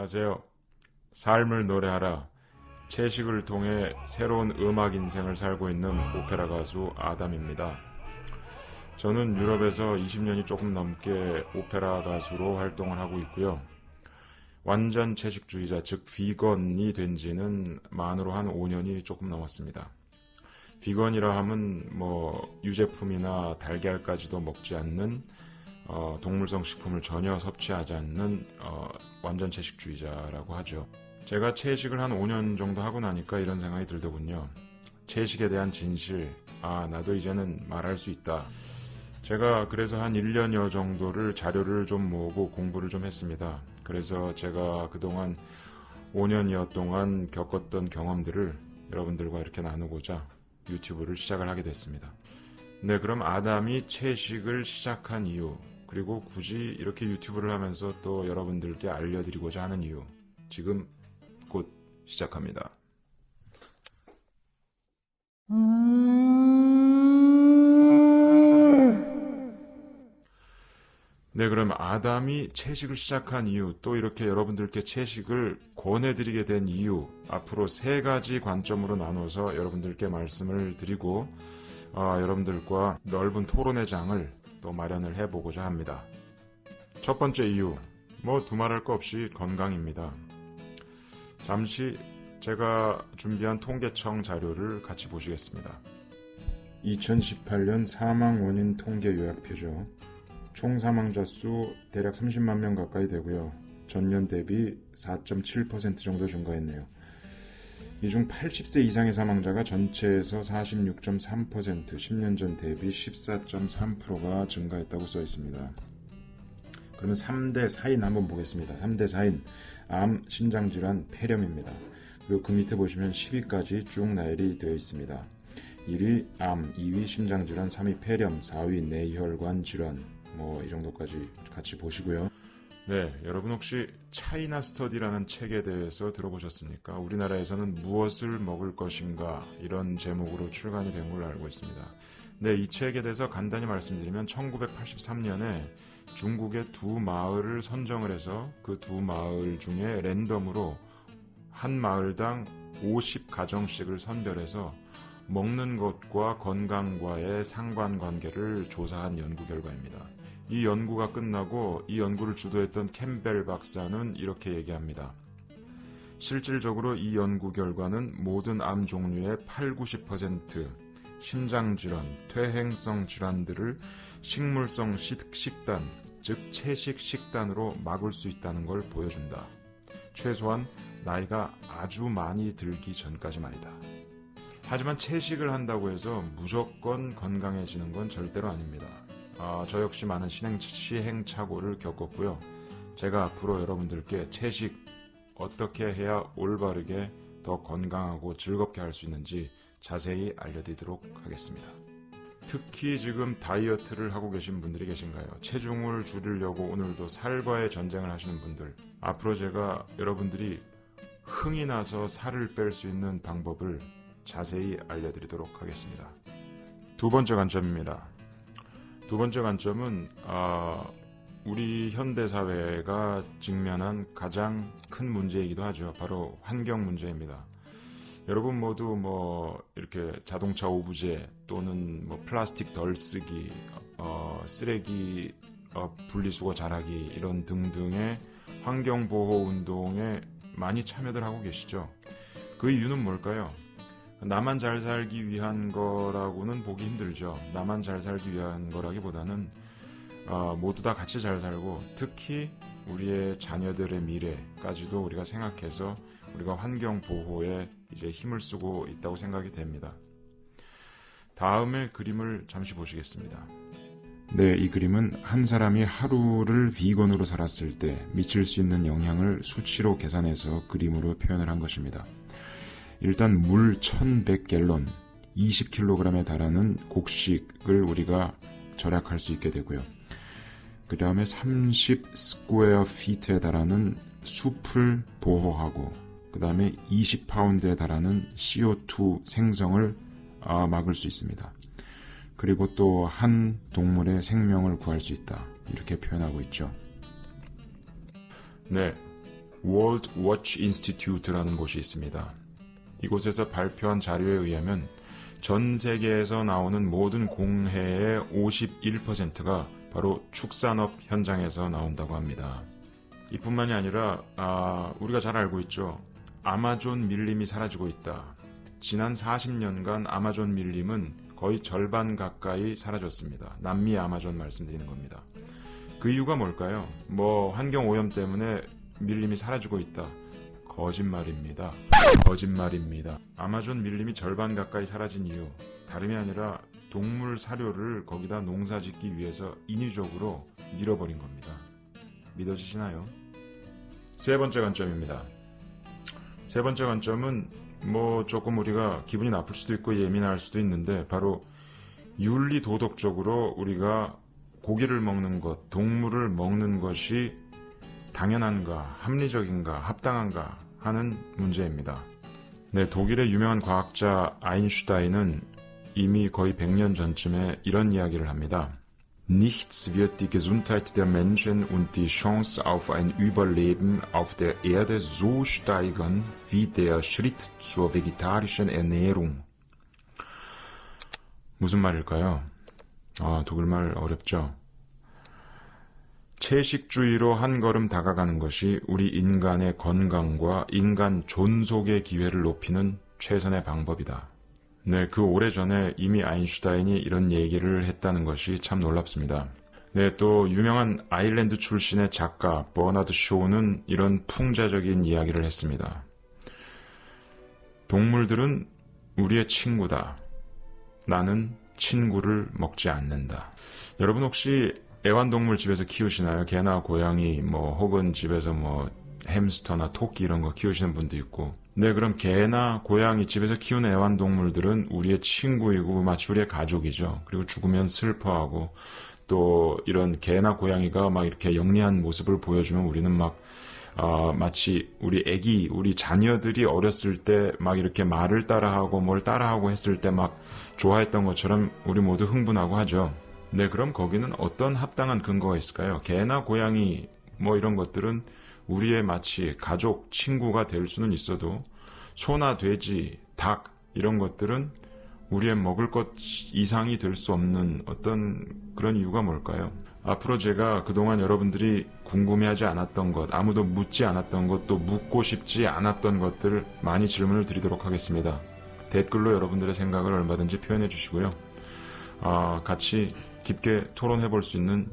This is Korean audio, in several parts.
안녕하세요. 삶을 노래하라. 채식을 통해 새로운 음악 인생을 살고 있는 오페라 가수 아담입니다. 저는 유럽에서 20년이 조금 넘게 오페라 가수로 활동을 하고 있고요. 완전 채식주의자, 즉 비건이 된 지는 만으로 한 5년이 조금 넘었습니다. 비건이라 하면 유제품이나 달걀까지도 먹지 않는 동물성 식품을 전혀 섭취하지 않는 완전 채식주의자라고 하죠. 제가 채식을 한 5년 정도 하고 나니까 이런 생각이 들더군요. 채식에 대한 진실, 나도 이제는 말할 수 있다. 제가 그래서 한 1년여 정도를 자료를 좀 모으고 공부를 좀 했습니다. 그래서 제가 그동안 5년여 동안 겪었던 경험들을 여러분들과 이렇게 나누고자 유튜브를 시작을 하게 됐습니다. 네, 그럼 아담이 채식을 시작한 이유, 그리고 굳이 이렇게 유튜브를 하면서 또 여러분들께 알려드리고자 하는 이유, 지금 곧 시작합니다. 네, 그럼 아담이 채식을 시작한 이유, 또 이렇게 여러분들께 채식을 권해드리게 된 이유, 앞으로 3가지 관점으로 나눠서 여러분들께 말씀을 드리고 여러분들과 넓은 토론의 장을 또 마련을 해보고자 합니다. 첫 번째 이유, 두말할 거 없이 건강입니다. 잠시 제가 준비한 통계청 자료를 같이 보시겠습니다. 2018년 사망 원인 통계 요약표죠. 총 사망자 수 대략 30만 명 가까이 되고요. 전년 대비 4.7% 정도 증가했네요. 이 중 80세 이상의 사망자가 전체에서 46.3%, 10년 전 대비 14.3%가 증가했다고 써 있습니다. 그러면 3대 사인 한번 보겠습니다. 3대 사인, 암, 신장질환, 폐렴입니다. 그리고 그 밑에 보시면 10위까지 쭉 나열이 되어 있습니다. 1위 암, 2위 심장질환, 3위 폐렴, 4위 뇌혈관 질환, 이 정도까지 같이 보시고요. 네, 여러분 혹시 차이나 스터디라는 책에 대해서 들어보셨습니까? 우리나라에서는 무엇을 먹을 것인가 이런 제목으로 출간이 된 걸로 알고 있습니다. 네, 이 책에 대해서 간단히 말씀드리면 1983년에 중국의 2마을을 선정을 해서 그 2마을 중에 랜덤으로 한 마을당 50가정씩을 선별해서 먹는 것과 건강과의 상관관계를 조사한 연구 결과입니다. 이 연구가 끝나고 이 연구를 주도했던 캠벨 박사는 이렇게 얘기합니다. 실질적으로 이 연구 결과는 모든 암 종류의 80~90%, 심장질환, 퇴행성 질환들을 식물성 식단, 즉 채식 식단으로 막을 수 있다는 걸 보여준다. 최소한 나이가 아주 많이 들기 전까지 말이다. 하지만 채식을 한다고 해서 무조건 건강해지는 건 절대로 아닙니다. 저 역시 많은 시행착오를 겪었고요. 제가 앞으로 여러분들께 채식 어떻게 해야 올바르게 더 건강하고 즐겁게 할 수 있는지 자세히 알려드리도록 하겠습니다. 특히 지금 다이어트를 하고 계신 분들이 계신가요? 체중을 줄이려고 오늘도 살과의 전쟁을 하시는 분들, 앞으로 제가 여러분들이 흥이 나서 살을 뺄 수 있는 방법을 자세히 알려드리도록 하겠습니다. 두 번째 관점입니다. 두 번째 관점은 우리 현대사회가 직면한 가장 큰 문제이기도 하죠. 바로 환경 문제입니다. 여러분 모두 이렇게 자동차 오브제 또는 플라스틱 덜 쓰기, 쓰레기 분리수거 잘하기 이런 등등의 환경보호 운동에 많이 참여들 하고 계시죠. 그 이유는 뭘까요? 나만 잘 살기 위한 거라고는 보기 힘들죠. 나만 잘 살기 위한 거라기보다는 모두 다 같이 잘 살고 특히 우리의 자녀들의 미래까지도 우리가 생각해서 우리가 환경 보호에 이제 힘을 쓰고 있다고 생각이 됩니다. 다음의 그림을 잠시 보시겠습니다. 네, 이 그림은 한 사람이 하루를 비건으로 살았을 때 미칠 수 있는 영향을 수치로 계산해서 그림으로 표현을 한 것입니다. 일단 물 1100갤런, 20kg에 달하는 곡식을 우리가 절약할 수 있게 되고요. 그 다음에 30 스퀘어 피트에 달하는 숲을 보호하고 그 다음에 20파운드에 달하는 CO2 생성을 막을 수 있습니다. 그리고 또 한 동물의 생명을 구할 수 있다. 이렇게 표현하고 있죠. 네, World Watch Institute라는 곳이 있습니다. 이곳에서 발표한 자료에 의하면 전 세계에서 나오는 모든 공해의 51%가 바로 축산업 현장에서 나온다고 합니다. 이뿐만이 아니라 우리가 잘 알고 있죠. 아마존 밀림이 사라지고 있다. 지난 40년간 아마존 밀림은 거의 절반 가까이 사라졌습니다. 남미 아마존 말씀드리는 겁니다. 그 이유가 뭘까요? 환경오염 때문에 밀림이 사라지고 있다. 거짓말입니다. 거짓말입니다. 아마존 밀림이 절반 가까이 사라진 이유, 다름이 아니라 동물 사료를 거기다 농사 짓기 위해서 인위적으로 밀어버린 겁니다. 믿어지시나요? 세 번째 관점입니다. 세 번째 관점은 조금 우리가 기분이 나쁠 수도 있고 예민할 수도 있는데, 바로 윤리 도덕적으로 우리가 고기를 먹는 것, 동물을 먹는 것이 당연한가, 합리적인가, 합당한가 하는 문제입니다. 네, 독일의 유명한 과학자 아인슈타인은 이미 거의 100년 전쯤에 이런 이야기를 합니다. Nichts wird die Gesundheit der Menschen und die Chance auf ein Überleben auf der Erde so steigern wie der Schritt zur vegetarischen Ernährung. 무슨 말일까요? 독일말 어렵죠? 채식주의로 한 걸음 다가가는 것이 우리 인간의 건강과 인간 존속의 기회를 높이는 최선의 방법이다. 네, 그 오래전에 이미 아인슈타인이 이런 얘기를 했다는 것이 참 놀랍습니다. 네, 또 유명한 아일랜드 출신의 작가 버나드 쇼는 이런 풍자적인 이야기를 했습니다. 동물들은 우리의 친구다. 나는 친구를 먹지 않는다. 여러분 혹시 애완동물 집에서 키우시나요? 개나 고양이 혹은 집에서 햄스터나 토끼 이런 거 키우시는 분도 있고. 네, 그럼 개나 고양이 집에서 키우는 애완동물들은 우리의 친구이고 마치 우리의 가족이죠. 그리고 죽으면 슬퍼하고, 또 이런 개나 고양이가 막 이렇게 영리한 모습을 보여주면 우리는 마치 우리 자녀들이 어렸을 때 막 이렇게 말을 따라하고 뭘 따라하고 했을 때 막 좋아했던 것처럼 우리 모두 흥분하고 하죠. 네, 그럼 거기는 어떤 합당한 근거가 있을까요? 개나 고양이 이런 것들은 우리의 마치 가족, 친구가 될 수는 있어도 소나 돼지, 닭 이런 것들은 우리의 먹을 것 이상이 될 수 없는 어떤 그런 이유가 뭘까요? 앞으로 제가 그동안 여러분들이 궁금해하지 않았던 것, 아무도 묻지 않았던 것, 또 묻고 싶지 않았던 것들 많이 질문을 드리도록 하겠습니다. 댓글로 여러분들의 생각을 얼마든지 표현해 주시고요. 같이 깊게 토론해 볼 수 있는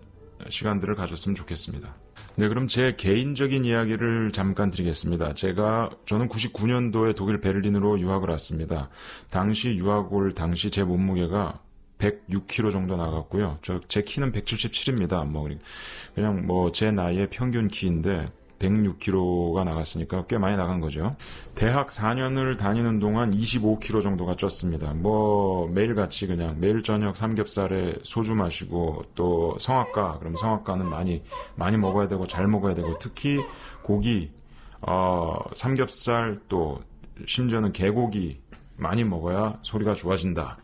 시간들을 가졌으면 좋겠습니다. 네, 그럼 제 개인적인 이야기를 잠깐 드리겠습니다. 저는 99년도에 독일 베를린으로 유학을 왔습니다. 유학 올 당시 제 몸무게가 106kg 정도 나갔고요. 제 키는 177입니다. 그냥 제 나이의 평균 키인데 106kg가 나갔으니까 꽤 많이 나간 거죠. 대학 4년을 다니는 동안 25kg 정도가 쪘습니다. 매일같이 그냥 매일 저녁 삼겹살에 소주 마시고, 또 그럼 성악가는 많이 먹어야 되고 잘 먹어야 되고, 특히 고기, 삼겹살, 또 심지어는 개고기 많이 먹어야 소리가 좋아진다.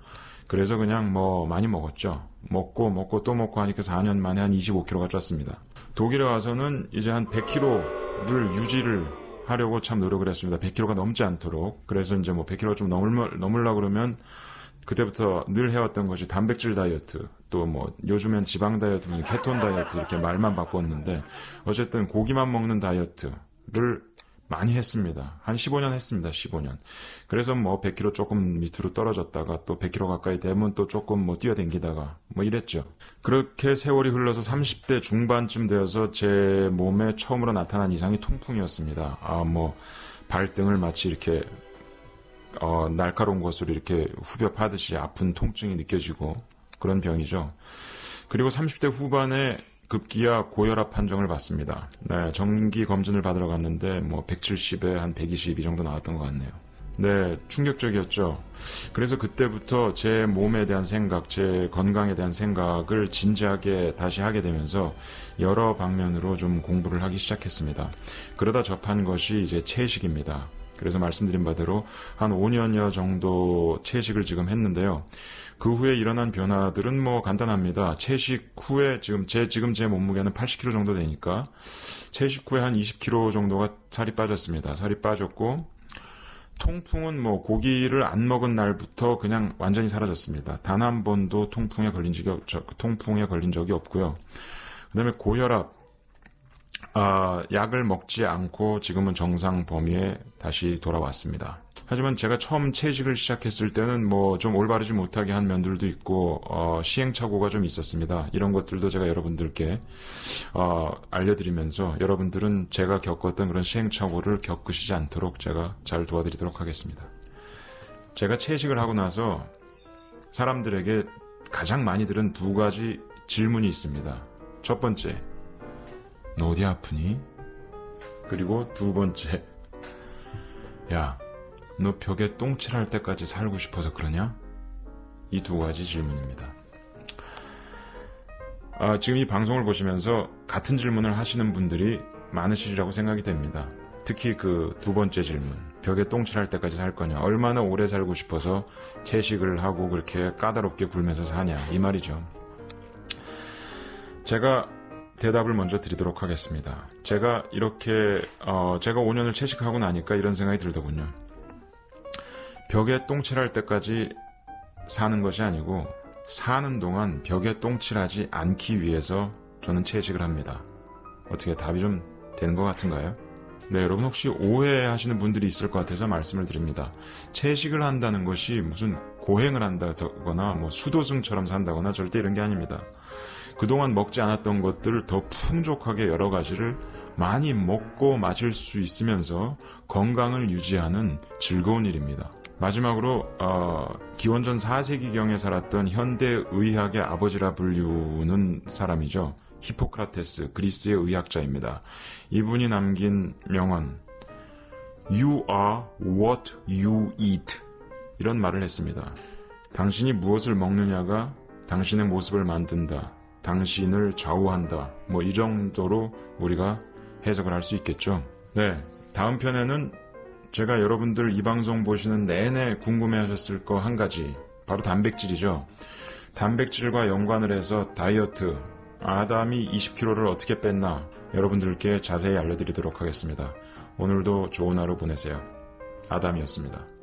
그래서 그냥 많이 먹었죠. 먹고 또 먹고 하니까 4년 만에 한 25kg가 쪘습니다. 독일에 와서는 이제 한 100kg를 유지를 하려고 참 노력을 했습니다. 100kg가 넘지 않도록. 그래서 이제 100kg가 좀 넘으려고 그러면 그때부터 늘 해왔던 것이 단백질 다이어트, 또 요즘엔 지방 다이어트, 케톤 다이어트 이렇게 말만 바꿨는데, 어쨌든 고기만 먹는 다이어트를 많이 했습니다. 한 15년 했습니다. 15년. 그래서 100kg 조금 밑으로 떨어졌다가 또 100kg 가까이 되면 또 조금 뛰어댕기다가 이랬죠. 그렇게 세월이 흘러서 30대 중반쯤 되어서 제 몸에 처음으로 나타난 이상이 통풍이었습니다. 발등을 마치 이렇게 날카로운 것으로 이렇게 후벼 파듯이 아픈 통증이 느껴지고 그런 병이죠. 그리고 30대 후반에 급기야 고혈압 판정을 받습니다. 네, 정기 검진을 받으러 갔는데 170에 한 120 이 정도 나왔던 것 같네요. 네, 충격적이었죠. 그래서 그때부터 제 몸에 대한 생각, 제 건강에 대한 생각을 진지하게 다시 하게 되면서 여러 방면으로 좀 공부를 하기 시작했습니다. 그러다 접한 것이 이제 채식입니다. 그래서 말씀드린 바대로 한 5년여 정도 채식을 지금 했는데요. 그 후에 일어난 변화들은 뭐 간단합니다. 채식 후에 지금 제 몸무게는 80kg 정도 되니까 채식 후에 한 20kg 정도가 살이 빠졌습니다. 살이 빠졌고 통풍은 뭐 고기를 안 먹은 날부터 그냥 완전히 사라졌습니다. 단 한 번도 통풍에 걸린 적이 없고요. 그다음에 고혈압, 약을 먹지 않고 지금은 정상 범위에 다시 돌아왔습니다. 하지만 제가 처음 채식을 시작했을 때는 뭐 좀 올바르지 못하게 한 면들도 있고 시행착오가 좀 있었습니다. 이런 것들도 제가 여러분들께 알려드리면서 여러분들은 제가 겪었던 그런 시행착오를 겪으시지 않도록 제가 잘 도와드리도록 하겠습니다. 제가 채식을 하고 나서 사람들에게 가장 많이 들은 두 가지 질문이 있습니다. 첫 번째, 너 어디 아프니? 그리고 두 번째, 야, 너 벽에 똥칠할 때까지 살고 싶어서 그러냐? 이 두 가지 질문입니다. 지금 이 방송을 보시면서 같은 질문을 하시는 분들이 많으시리라고 생각이 됩니다. 특히 그 두 번째 질문, 벽에 똥칠할 때까지 살 거냐? 얼마나 오래 살고 싶어서 채식을 하고 그렇게 까다롭게 굴면서 사냐? 이 말이죠. 제가 대답을 먼저 드리도록 하겠습니다. 제가 5년을 채식하고 나니까 이런 생각이 들더군요. 벽에 똥칠할 때까지 사는 것이 아니고 사는 동안 벽에 똥칠하지 않기 위해서 저는 채식을 합니다. 어떻게 답이 좀 되는 것 같은가요? 네, 여러분 혹시 오해하시는 분들이 있을 것 같아서 말씀을 드립니다. 채식을 한다는 것이 무슨 고행을 한다거나 뭐 수도승처럼 산다거나 절대 이런 게 아닙니다. 그동안 먹지 않았던 것들을 더 풍족하게 여러 가지를 많이 먹고 마실 수 있으면서 건강을 유지하는 즐거운 일입니다. 마지막으로 기원전 4세기경에 살았던 현대의학의 아버지라 불리우는 사람이죠. 히포크라테스, 그리스의 의학자입니다. 이분이 남긴 명언, You are what you eat, 이런 말을 했습니다. 당신이 무엇을 먹느냐가 당신의 모습을 만든다, 당신을 좌우한다, 뭐 이 정도로 우리가 해석을 할 수 있겠죠. 네, 다음 편에는 제가 여러분들 이 방송 보시는 내내 궁금해하셨을 거 한 가지, 바로 단백질이죠. 단백질과 연관을 해서 다이어트, 아담이 20kg를 어떻게 뺐나 여러분들께 자세히 알려드리도록 하겠습니다. 오늘도 좋은 하루 보내세요. 아담이었습니다.